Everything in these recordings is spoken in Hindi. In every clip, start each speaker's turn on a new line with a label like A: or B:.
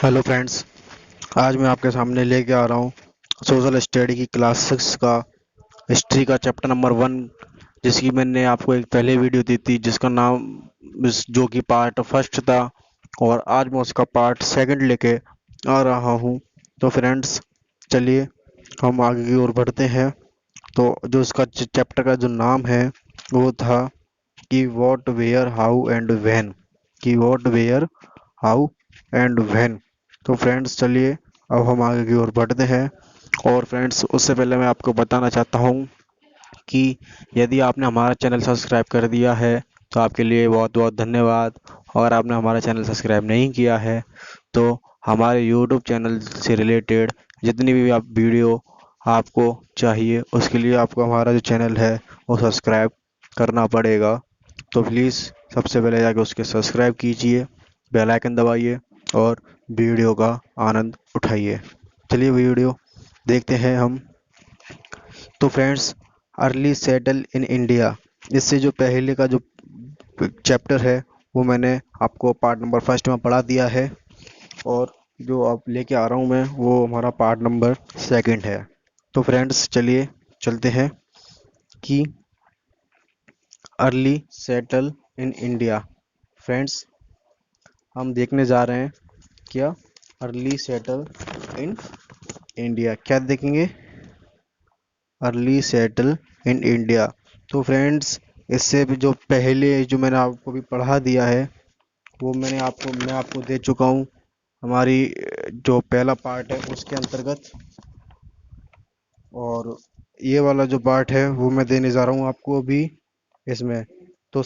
A: Hello friends. आज मैं आपके सामने लेके आ रहा हूँ सोशल स्टडी की क्लास 6 का हिस्ट्री का चैप्टर नंबर 1, जिसकी मैंने आपको एक पहले वीडियो दी थी जिसका नाम जो कि पार्ट फर्स्ट था, और आज मैं उसका पार्ट सेकंड लेके आ रहा हूँ। तो फ्रेंड्स, चलिए हम आगे की ओर बढ़ते हैं। तो जो इसका चैप्टर का जो नाम है वो था कि what where how and when. कि what where how and when. तो फ्रेंड्स, चलिए अब हम आगे की ओर बढ़ते हैं। और फ्रेंड्स, उससे पहले मैं आपको बताना चाहता हूँ कि यदि आपने हमारा चैनल सब्सक्राइब कर दिया है तो आपके लिए बहुत बहुत धन्यवाद। और आपने हमारा चैनल सब्सक्राइब नहीं किया है तो हमारे यूट्यूब चैनल से रिलेटेड जितनी भी आप वीडियो आपको चाहिए उसके लिए आपको हमारा जो चैनल है वो सब्सक्राइब करना पड़ेगा। तो प्लीज़ सबसे पहले जाके उसके सब्सक्राइब कीजिए, बेल आइकन दबाइए और वीडियो का आनंद उठाइए। चलिए वीडियो देखते हैं हम। तो friends, early settle in India, इससे जो पहले का जो चैप्टर है वो मैंने आपको पार्ट नंबर फर्स्ट में पढ़ा दिया है, और जो अब लेके आ रहा हूँ मैं वो हमारा पार्ट नंबर सेकंड है। तो फ्रेंड्स, चलिए चलते हैं कि early settle in India. Friends, हम देखने जा रहे हैं क्या अर्ली सेटल इन इंडिया, क्या देखेंगे? Early settle in India. तो फ्रेंड्स, इससे भी जो पहले जो मैंने आपको भी पढ़ा दिया है वो मैं आपको दे चुका हूँ हमारी जो पहला पार्ट है उसके अंतर्गत। और ये वाला जो पार्ट है वो मैं देने जा रहा हूँ आपको अभी इसमें। तो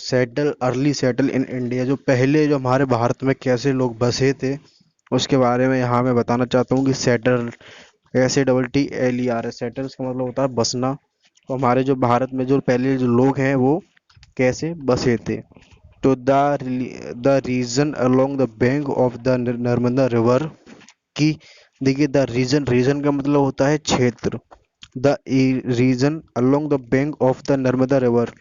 A: अर्ली सेटल इन इंडिया, जो पहले जो हमारे भारत में कैसे लोग बसे थे उसके बारे में यहाँ मैं बताना चाहता हूँ कि सेटल, SATTLER, सेटल्स का मतलब होता है बसना। तो हमारे जो भारत में जो पहले जो लोग हैं वो कैसे बसे थे। तो the region along the bank of the Narmada river की, देखिए रीजन का मतलब होता है क्षेत्र। The region along the bank of the Narmada river,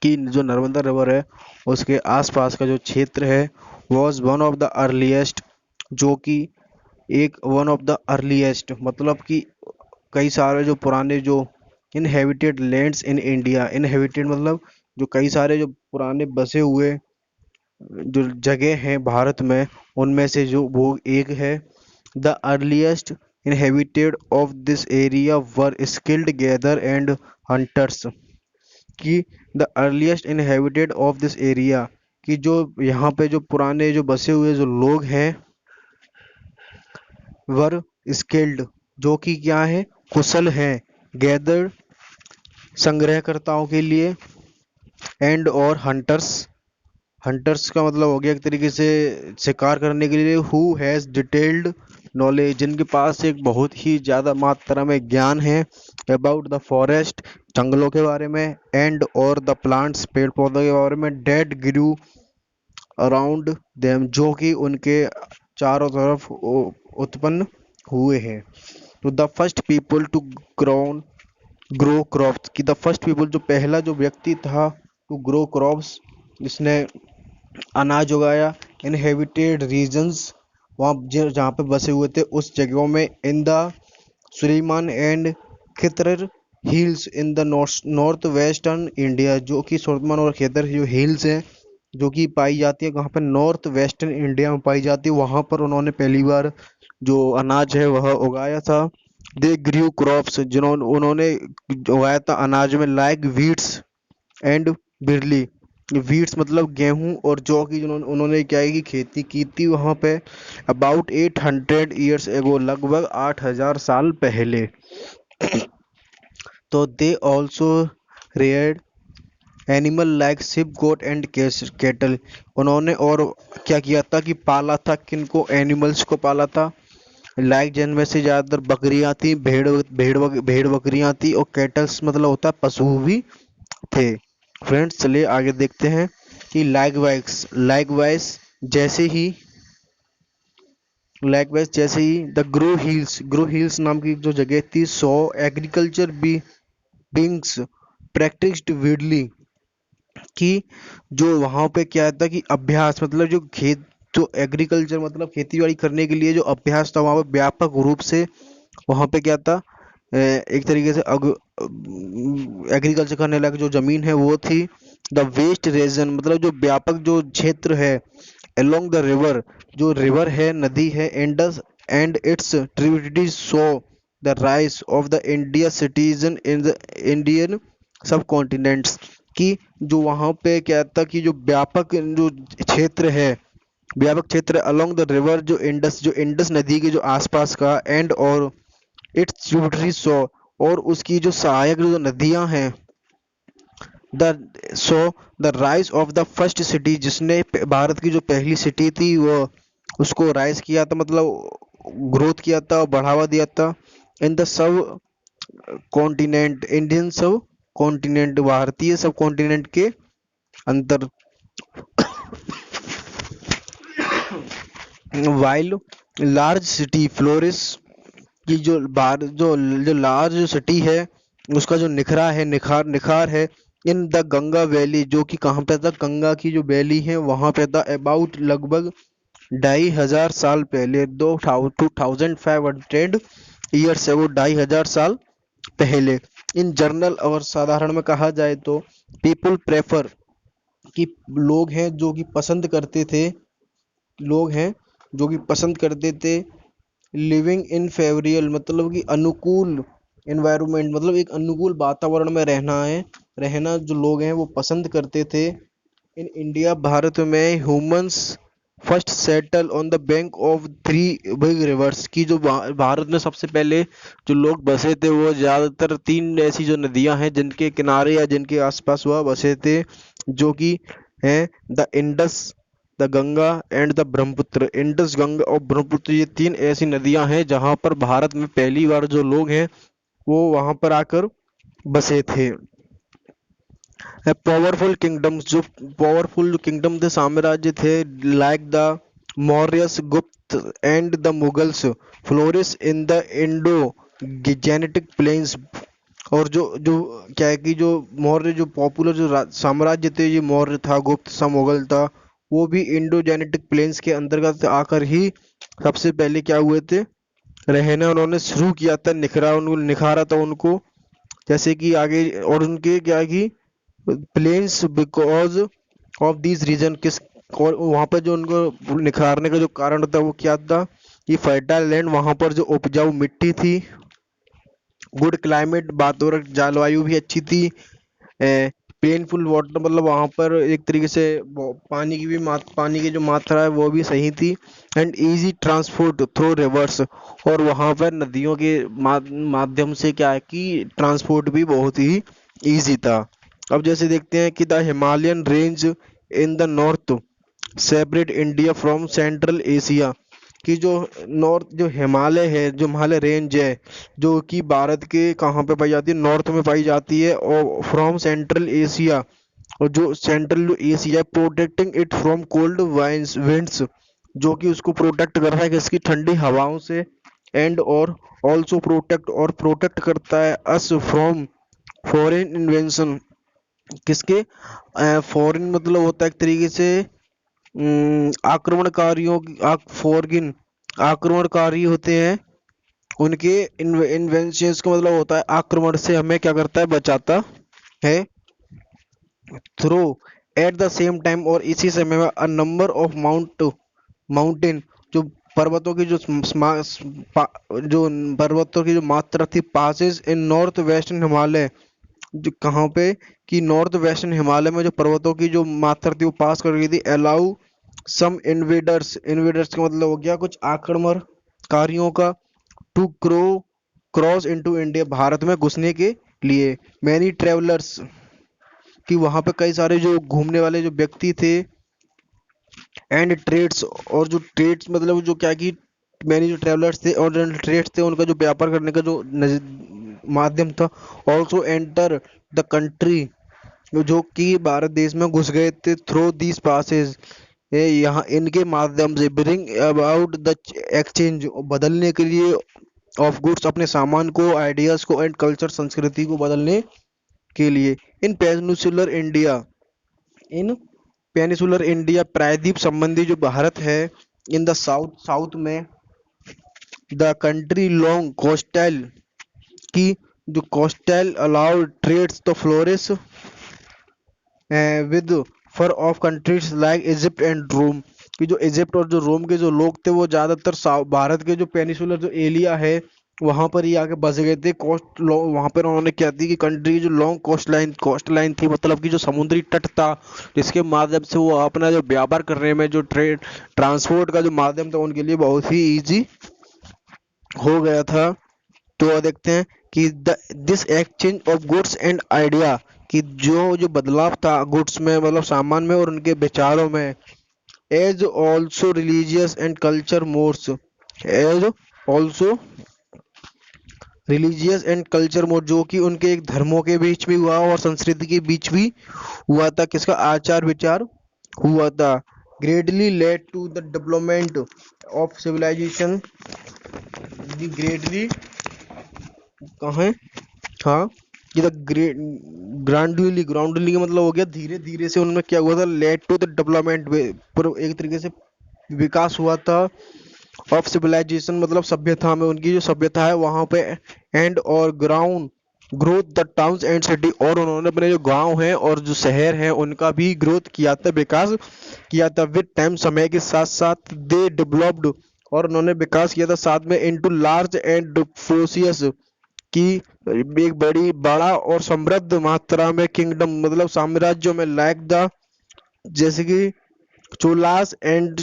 A: कि जो नर्मदा रिवर है उसके आसपास का जो क्षेत्र है was one of the earliest, जो कि एक वन ऑफ द अर्लीस्ट मतलब कि कई सारे जो पुराने जो inhabited lands in India, inhabited मतलब जो कई सारे जो पुराने बसे हुए जो जगह हैं भारत में उनमें से जो वो एक है। The earliest inhabited of this area were skilled gather and hunters, कि the earliest inhabited of this area, कि जो यहाँ पे जो पुराने जो बसे हुए जो लोग हैं वर स्किल्ड, जो कि क्या है, कुशल हैं, गैदर संग्रहकर्ताओं के लिए, एंड और हंटर्स, हंटर्स का मतलब हो गया एक तरीके से शिकार करने के लिए, हु हैज़ डिटेल्ड नॉलेज, जिनके पास एक बहुत ही ज़्यादा मात्रा में ज्ञान है, अबाउट द फॉरेस्ट, जंगलों के बारे में, एंड और द प्लांट्स, पेड़ पौधों के बारे में, डेड ग्रू अराउंड देम, जो कि उनके चारों तरफ उत्पन्न हुए हैं। तो the first people to grown grow crops, की द फर्स्ट पीपल, जो पहला जो व्यक्ति था टू ग्रो क्रॉप्स, जिसने अनाज उगाया, इनहेबिटेड रीजन्स, वहाँ जहाँ पे बसे हुए थे उस जगहों में, in the Sulaiman and Kirthar hills in the north western India, जो कि सुलेमान और खितर जो हिल्स हैं जो कि पाई जाती है कहाँ पे, नॉर्थ वेस्टर्न इंडिया में पाई जाती है, वहाँ पर उन्होंने पहली बार जो अनाज है वह उगाया था। दे ग्रीव क्रॉप्स, जिन्होंने उन्होंने उगाया था अनाज में, लाइक वीट्स एंड बिरली, वीट्स मतलब गेहूं और जौ की, जिन्होंने उन्होंने क्या है कि खेती की थी वहाँ पे, अबाउट 800 ईयर्स एगो, लगभग 8000 साल पहले। तो they also reared animal like sheep goat and cattle, उन्होंने और क्या किया था कि पाला था, किनको, एनिमल्स को पाला था, लाइक जिनमें से ज़्यादातर बकरियां थी, भेड़ बकरियां थी, और कैटल्स मतलब होता है पशु भी थे। फ्रेंड्स, चलिए आगे देखते हैं कि लाइकवाइज जैसे ही द ग्रो हिल्स नाम की जो जगह थी, so agriculture be beings practised widely, कि जो वहाँ पे क्या था कि अभ्यास मतलब जो खेत जो एग्रीकल्चर मतलब खेती बाड़ी करने के लिए जो अभ्यास था वहाँ पे व्यापक रूप से वहाँ पे क्या था, एक तरीके से एग्रीकल्चर करने लायक जो जमीन है वो थी। द वेस्ट रीजन मतलब जो व्यापक जो क्षेत्र है along द रिवर, जो रिवर है नदी है Indus and it's tributaries so the rise of the India citizen in the Indian सब कॉन्टिनेंट्स, कि जो वहाँ पे क्या था कि जो व्यापक जो क्षेत्र है, व्यापक क्षेत्र अलोंग द रिवर जो इंडस नदी के जो आसपास का एंड और इट्स ट्रिब्यूटरी सो, और उसकी जो सहायक जो नदियां हैं, the so the rise of the first city, जिसने भारत की जो पहली सिटी थी वो उसको राइज किया था, मतलब ग्रोथ किया था, बढ़ावा दिया था in the sub continent, Indian सब कॉन्टिनेंट, भारतीय सब कॉन्टिनेंट के अंतर। वाइल लार्ज सिटी फ्लोरिस, कि जो बार जो लार्ज सिटी है उसका जो निखरा है निखार निखार है इन द गंगा वैली, जो कि कहाँ पे था, गंगा की जो वैली है वहां पे था, अबाउट लगभग 2500 साल पहले, 2500 ईयर से, वो 2500 साल पहले। इन जर्नल और साधारण में कहा जाए तो पीपल प्रेफर, कि लोग हैं जो कि पसंद करते थे, लोग हैं जो कि पसंद करते थे लिविंग इन फेवरियल मतलब कि अनुकूल एनवायरनमेंट, मतलब एक अनुकूल वातावरण में रहना है, रहना जो लोग हैं वो पसंद करते थे। इन इंडिया भारत में humans first settle on the bank of three big reverse, की जो भारत में सबसे पहले जो लोग बसे थे वो ज्यादातर तीन ऐसी जो नदियां हैं जिनके किनारे या जिनके आसपास वह बसे थे, जो कि हैं the Indus, the Ganga and the Brahmaputra. Indus Ganga और ब्रह्मपुत्र ये तीन ऐसी नदियां हैं जहां पर भारत में पहली बार जो लोग हैं वो वहां पर आकर बसे थे। पावरफुल किंगडम्स, जो पावरफुल किंगडम थे, साम्राज्य थे, like the Mauryas Gupta and the Mughals flourish in the Indo Gangetic plains. और जो जो क्या है कि जो मौर्य जो पॉपुलर जो साम्राज्य थे, ये मौर्य था, गुप्त सा, मुगल था, वो भी इंडो जेनेटिक प्लेन्स के अंतर्गत आकर ही सबसे पहले क्या हुए थे, रहना उन्होंने शुरू किया था, निखारा था उनको। जैसे कि आगे और उनके क्या है कि plains because of this region, किस और वहाँ पर जो उनको निखारने का जो कारण था वो क्या था, कि फर्टाइल लैंड, वहाँ पर जो उपजाऊ मिट्टी थी, गुड क्लाइमेट, वातावरण जलवायु भी अच्छी थी, पेनफुल वाटर मतलब वहाँ पर एक तरीके से पानी की भी पानी की जो मात्रा है वो भी सही थी, and easy transport through reverse, और वहाँ पर नदियों के माध्यम से क्या है कि ट्रांसपोर्ट भी बहुत ही इजी था। अब जैसे देखते हैं कि the Himalayan range in the north separate India from central Asia, कि जो नॉर्थ जो हिमालय है, जो हिमालय रेंज है, जो कि भारत के कहाँ पे पाई जाती है, नॉर्थ में पाई जाती है, और फ्रॉम सेंट्रल एशिया, और जो सेंट्रल जो एशिया है, protecting it from cold winds, जो कि उसको प्रोटेक्ट कर रहा है किसकी, ठंडी हवाओं से, एंड और ऑल्सो प्रोटेक्ट, और प्रोटेक्ट करता है अस फ्रॉम फॉरेन इन्वेंशन, किसके, फॉरेन मतलब होता है एक तरीके से आक्रमणकारियों की फॉरगिन आक्रमणकारी होते हैं उनके इन्वेंशंस का मतलब होता है आक्रमण से हमें क्या करता है, बचाता है। Through at the same time, और इसी समय में अ नंबर ऑफ माउंटेन, जो पर्वतों की जो जो पर्वतों की जो मात्रा थी, पासेस इन नॉर्थ वेस्टर्न हिमालय, जो कहाँ पे, कि नॉर्थ वेस्टर्न हिमालय में जो पर्वतों की जो मात्रा थी वो पास कर गई थी, अलाउ सम इन्वेडर्स, इन्वेडर्स का मतलब हो गया कुछ आक्रमणकारियों का, to cross into India, Bharat में घुसने के लिए। मैनी ट्रेवलर्स, कि वहां पे कई सारे जो घूमने वाले जो व्यक्ति थे, एंड ट्रेड्स, और जो ट्रेड्स मतलब जो क्या कि मैनी जो ट्रेवलर्स थे और जो ट्रेड्स थे उनका जो व्यापार करने का जो माध्यम था, ऑल्सो एंटर द कंट्री, जो कि भारत देश में घुस गए थे, थ्रू दीज पासेज, यहाँ इनके माध्यम से, ब्रिंग अबाउट द एक्सचेंज, बदलने के लिए, ऑफ गुड्स, अपने सामान को, आइडियाज को, एंड कल्चर, संस्कृति को बदलने के लिए। In peninsular India, in peninsular India, प्रायद्वीप संबंधी जो भारत है, इन द साउथ में द कंट्री लॉन्ग कोस्टल की जो coastal allowed trades to flourish with far off countries like Egypt and Rome, कि जो इजिप्ट और जो रोम के जो लोग थे वो ज्यादातर भारत के जो पेनिसुलर जो एरिया है वहां पर ही आके बस गए थे। वहां पर उन्होंने क्या थी कि कंट्री की जो लॉन्ग कोस्ट लाइन थी, मतलब कि जो समुद्री तट था, जिसके माध्यम से वो अपना जो व्यापार करने में जो ट्रेड ट्रांसपोर्ट का जो माध्यम था उनके लिए बहुत ही इजी हो गया था। तो देखते हैं कि this exchange of goods and idea, कि जो जो बदलाव था गुड्स में मतलब सामान में और उनके विचारों में, as also religious and culture modes, as also religious and culture mode, जो कि उनके एक धर्मों के बीच भी हुआ और संस्कृति के बीच भी हुआ था, किसका आचार विचार हुआ था। Gradually led to the development of civilisation, gradually कहाँ, हाँ, ये द ग्रांडुअली, ग्रांडुअली का मतलब हो गया धीरे धीरे से, उनमें क्या हुआ था, लेड टू द डेवलपमेंट, एक तरीके से विकास हुआ था ऑफ सिविलाइजेशन, मतलब सभ्यता में, उनकी जो सभ्यता है वहां पे, एंड और ground growth the towns and city, और उन्होंने अपने जो गांव हैं और जो शहर हैं उनका भी ग्रोथ किया था, विकास किया था। विद टाइम, समय के साथ साथ, दे डेवलप्ड, और उन्होंने विकास किया था साथ में, इनटू लार्ज एंड फोसियस, की एक बड़ा और समृद्ध मात्रा में किंगडम, मतलब साम्राज्यों में, लाइक द, जैसे कि चोलास एंड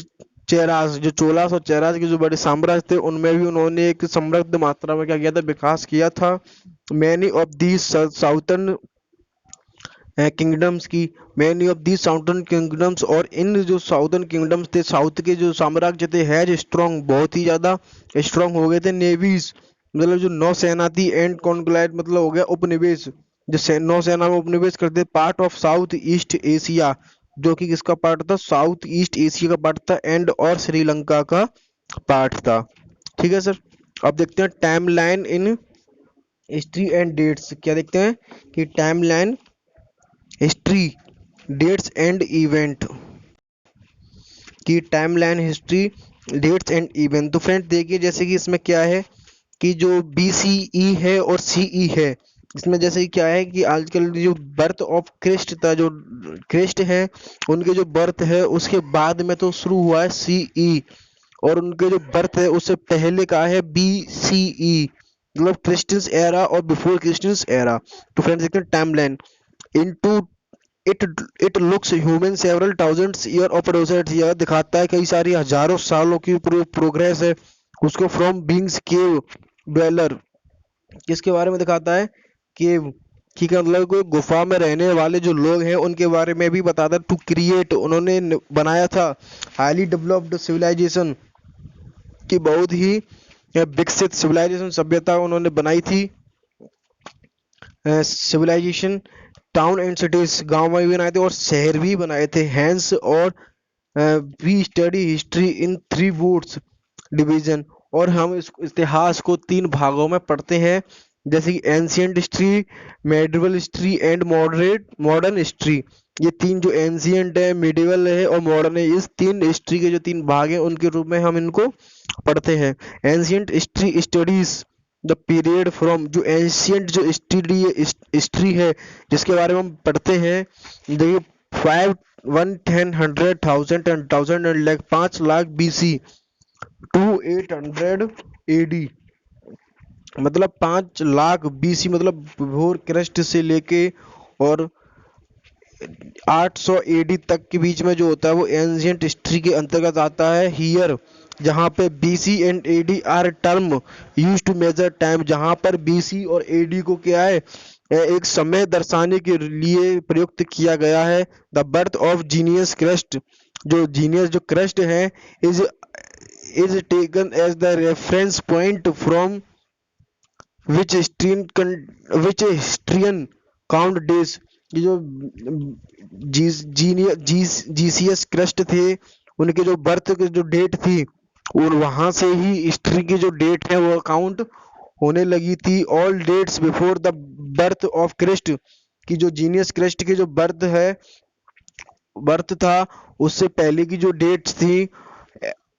A: चेरास, जो चोलास और चेरास के जो बड़े साम्राज्य थे उनमें भी उन्होंने एक समृद्ध मात्रा में क्या किया था, विकास किया था। Many of the southern kingdoms की, many of the southern kingdoms, और इन जो साउथर्न किंगडम्स थे, साउथ के जो साम्राज्य थे, हैज स्ट्रॉन्ग, बहुत ही ज्यादा स्ट्रॉन्ग हो गए थे। नेवीज, मतलब जो नौसेना थी, एंड कॉन्क्लाइड मतलब हो गया उपनिवेश, जो नौसेना में उपनिवेश करते, part of south east Asia, जो कि किसका पार्ट था, साउथ ईस्ट एशिया का पार्ट था, एंड और श्रीलंका का पार्ट था। ठीक है सर। अब देखते हैं time line in history and dates, क्या देखते हैं कि time line, history, dates and event, की timeline, history, dates and event. तो फ्रेंड देखिए, जैसे कि इसमें क्या है कि जो BCE है और CE है, इसमें जैसे कि क्या है कि आजकल जो बर्थ ऑफ क्रिस्ट था, जो क्रिस्ट है उनके जो बर्थ है उसके बाद में तो शुरू हुआ है CE, और उनके जो बर्थ है उससे पहले का है BCE, मतलब क्रिस्टियंस एरा और बिफोर क्रिस्टियंस एरा। तो फ्रेंड्स देखते हैं timeline into it it looks human several thousands year of process, यह दिखाता है कई सारी हजारों सालों की प्रोग्रेस है उसको, फ्रॉम बीइंग्स केव ड्वेलर, किसके बारे में दिखाता है, केव, ठीक है, मतलब कोई गुफा में रहने वाले जो लोग हैं उनके बारे में भी बताता है। टू क्रिएट, उन्होंने बनाया था हाईली डेवलप्ड सिविलाइजेशन, की बहुत ही विकसित सिविलाइजेशन, सभ्यता उन्होंने बनाई थी। सिविलाइजेशन, टाउन एंड सिटीज, गांव में भी बनाए थे और शहर भी बनाए थे। हैंस और we study history in 3 woods division, और हम इस इतिहास को 3 भागों में पढ़ते हैं, जैसे कि ancient history, medieval history and modern history. ये 3 जो एंशियंट है, मिडिवल है और मॉडर्न है, इस 3 हिस्ट्री के जो 3 भाग हैं उनके रूप में हम इनको पढ़ते हैं। Ancient history studies the period from, जो एंशियंट जो हिस्ट्री है जिसके बारे में हम पढ़ते हैं, देखिए 5 1 10 100 1000 10,000 and lakh 5 lakh BC to 800 AD, मतलब 5 लाख BC, मतलब बिफोर क्रिस्ट से लेके और 800 AD तक के बीच में जो होता है वो एंशियंट हिस्ट्री के अंतर्गत आता है। हियर, जहाँ पे BC and AD are term use to measure time, जहाँ पर BC और AD को क्या है, एक समय दर्शाने के लिए प्रयुक्त किया गया है। The birth of genius crest, जो जीनियस जो क्रेस्ट है, is taken as the reference point from which historian count days, ये जो जीसीएस क्रेस्ट थे उनके जो बर्थ के जो डेट थी, और वहां से ही हिस्ट्री की जो डेट है वो काउंट होने लगी थी। All dates before the birth of Christ, की जो जीनियस क्रिस्ट की जो बर्थ है बर्थ था उससे पहले की जो डेट्स थी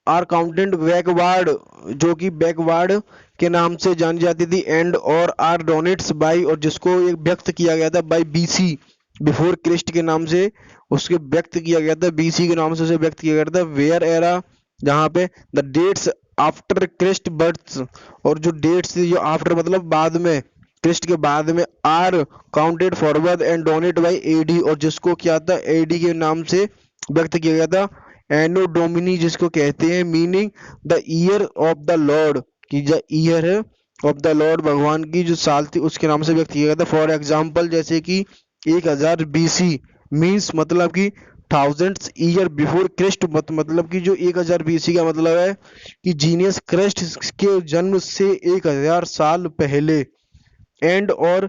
A: आर काउंटेड बैकवर्ड, जो कि बैकवर्ड के नाम से जानी जाती थी, एंड और आर डोनेट्स बाई, और जिसको एक व्यक्त किया गया था बाई बीसी बिफोर क्रिस्ट के नाम से उसके व्यक्त किया गया था, बीसी के नाम से उसे व्यक्त किया गया था। वेयर एरा, जहाँ पे the dates after Christ birth, और जो डेट्स थी जो आफ्टर मतलब बाद में, क्रिस्ट के बाद में, are counted forward and denote by AD, और जिसको क्या था एडी के नाम से व्यक्त किया गया था। एनो डोमिनी जिसको कहते हैं, meaning the year of the Lord, की जो ईयर है ऑफ द लॉर्ड, भगवान की जो साल थी उसके नाम से व्यक्त किया गया था। फॉर एग्जाम्पल जैसे कि 1000 बीसी मीन्स मतलब कि थाउजेंड्स ईयर बिफोर क्रिस्ट, मतलब कि जो 1000 बीसी का मतलब है कि जीनियस क्रिस्ट के जन्म से 1000 साल पहले। एंड और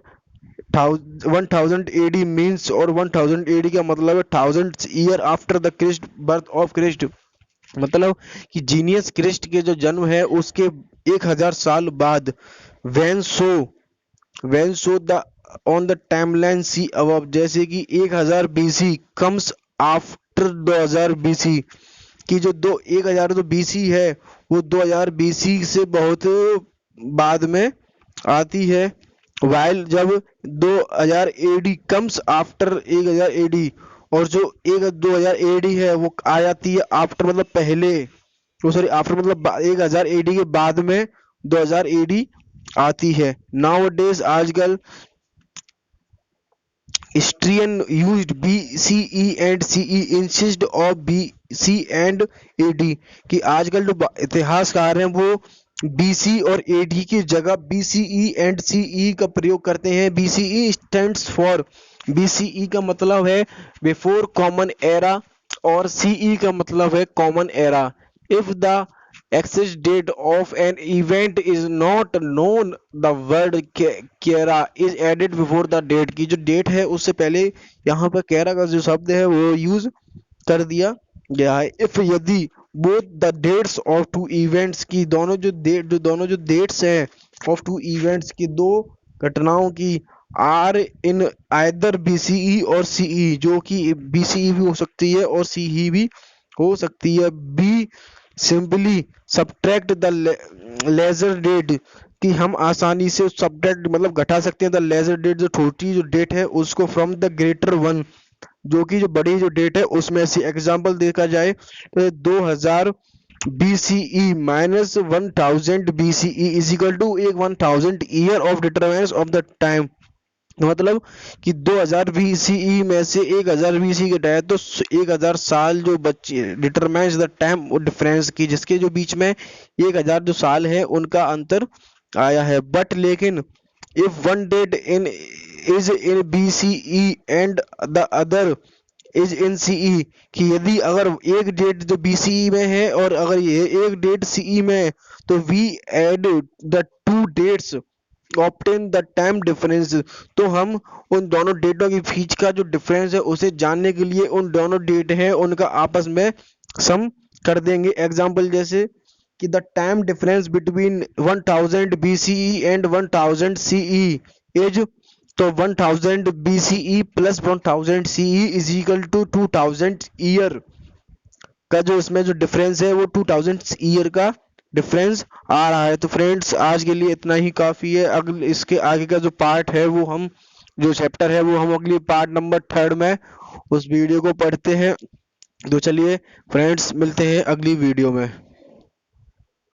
A: 1000 एडी मीन्स, और 1000 एडी का मतलब है thousand year after the Christ birth of Christ, मतलब कि जीनियस क्रिस्ट के जो जन्म है उसके 1000 साल बाद। When so the on the timeline see above, जैसे कि 1000 बीसी कम्स आफ्टर 2000 बीसी, कि जो 1000 जो बीसी है वो 2000 बीसी से बहुत बाद में आती है। वाइल जब 2000 एडी कम्स आफ्टर 1000 एडी, और जो 2000 एडी है वो आ जाती है आफ्टर मतलब पहले, तो सॉरी आफ्टर मतलब 1000 एडी के बाद में 2000 एडी आती है। नाउ डेज आजकल historian used BCE and CE insist of BC and AD, कि आजकल जो इतिहासकार हैं वो BC और AD की जगह BCE एंड CE का प्रयोग करते हैं। BCE स्टैंड्स फॉर, BCE का मतलब है बिफोर कॉमन एरा, और CE का मतलब है common era. If the exist date of an event is not known, the word केरा is added before the date, की जो डेट है उससे पहले यहाँ पर केरा का जो शब्द है वो यूज कर दिया गया है। इफ यदि both the dates of two events, की दोनों जो डेट्स हैं ऑफ टू इवेंट्स की दो घटनाओं की, आर इन आइदर BCE और CE, जो कि BCE भी हो सकती है और CE भी हो सकती है। Be simply subtract the larger date, कि हम आसानी से सब्ट्रैक्ट मतलब घटा सकते हैं द लेजर डेट, जो छोटी जो डेट है उसको, फ्रॉम द ग्रेटर वन, जो कि जो बड़ी जो डेट है उसमें से। एग्जांपल देखा जाए तो 2000 BCE minus 1000 BCE is equal to एक 1000 year of determinance of the time, मतलब कि 2000 BCE में से 1000 BCE के टाइम तो 1000 साल जो बच्चे डिटरमाइंस द टाइम डिफरेंस, की जिसके जो बीच में 1000 जो साल है उनका अंतर आया है। बट लेकिन if one date in is in BCE and the other is in CE, कि यदि अगर एक डेट जो BCE में है और अगर ये एक डेट CE में है, तो we add the two dates obtain the time difference, तो हम उन दोनों डेटों के बीच का जो डिफरेंस है उसे जानने के लिए उन दोनों डेट है उनका आपस में सम कर देंगे। एग्जांपल जैसे कि the time difference between 1000 BCE and 1000 CE is, तो 1000 BCE plus 1000 CE is equal to 2000 year का जो इसमें जो डिफरेंस है वो 2000 ईयर का डिफरेंस आ रहा है। तो फ्रेंड्स आज के लिए इतना ही काफ़ी है। अगले इसके आगे का जो पार्ट है वो हम जो चैप्टर है वो हम अगली पार्ट नंबर 3 में उस वीडियो को पढ़ते हैं। तो चलिए फ्रेंड्स मिलते हैं अगली वीडियो में।